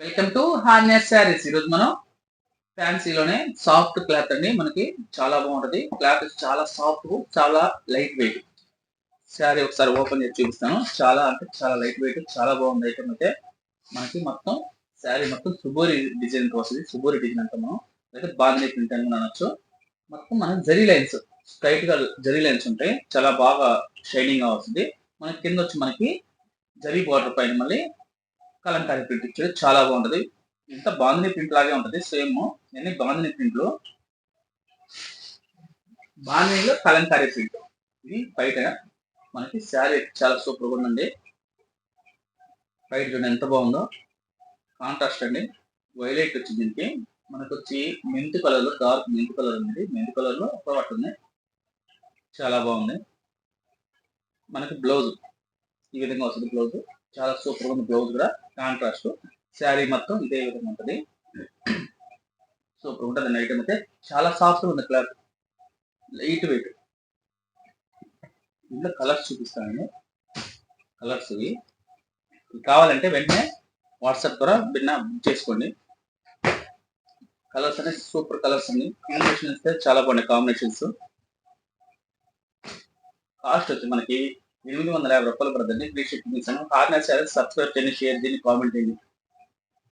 Welcome to harness saris. ఈరోజు మనం ఫ్యాన్సీలోనే soft cloth అండి. మనకి చాలా బాగుంటది. క్లాత్ చాలా సాఫ్ట్, చాలా లైట్ వెయిట్. శారీ ఒకసారి ఓపెన్ చేసి చూపిస్తాను. చాలా అంటే చాలా లైట్ వెయిట్, చాలా బాగుంది ఐటమ్ అయితే. మనకి మొత్తం శారీ మొత్తం సుబోరి డిజైన్ తో వస్తుంది. సుబోరి డిజైన్ అంటాం మనం. అయితే బాంధనీ ప్రింట్ అని కూడా అనొచ్చు. మొత్తం మనం జరీ లైన్స్, స్ట్రైట్ గా జరీ లైన్స్ ఉంటాయి. చాలా బాగా షైనింగ్ గా వస్తుంది. మనకి కింద వచ్చి మనకి జరీ బార్డర్ పైన మళ్ళీ కలంకారీ ప్రింట్ ఇచ్చాడు. చాలా బాగుంటది. ఇంత బాందిని ప్రింట్ లాగే ఉంటది. సేమ్ అన్ని బాందిని ప్రింట్లు, బాందినిలో కలంకారీ ప్రింట్. ఇది బయట మనకి శారీ చాలా సూపర్ గా ఉందండి. బయట చూడండి ఎంత బాగుందో. కాంట్రాస్ట్ అండి. వైలెట్ వచ్చింది దీనికి. మనకు వచ్చి మెంత్ కలర్ లో, డార్క్ మెంత్ కలర్ ఉంది. మెంత్ కలర్ లో ఒక పట్టు ఉంది. చాలా బాగుంది. మనకి బ్లౌజ్ ఈ విధంగా వస్తుంది. బ్లౌజ్ చాలా సూపర్ గా ఉంది. బ్లౌజ్ కూడా కాంట్రాస్ట్. శారీ మొత్తం ఇదే విధంగా ఉంటది. సూపర్ ఉంటుంది ఐటమ్ అయితే. చాలా సాఫ్ట్ ఉంది క్లాత్, లైట్ వెయిట్. ఇందులో కలర్స్ చూపిస్తానండి. కలర్స్ ఇవి కావాలంటే వెంటనే వాట్సాప్ ద్వారా బిన్న బుక్ చేసుకోండి. కలర్స్ అనేది సూపర్ కలర్స్ అండి. కాంబినేషన్ ఇస్తే చాలా బాగున్నాయి కాంబినేషన్స్. కాస్ట్ వచ్చి మనకి 850 రూపాయలు పడుతుంది. ప్లీజ్ చెక్ చేశాను. హార్నెస్ సబ్స్క్రైబ్ చేయండి, షేర్ చేయండి, కామెంట్ చేయండి.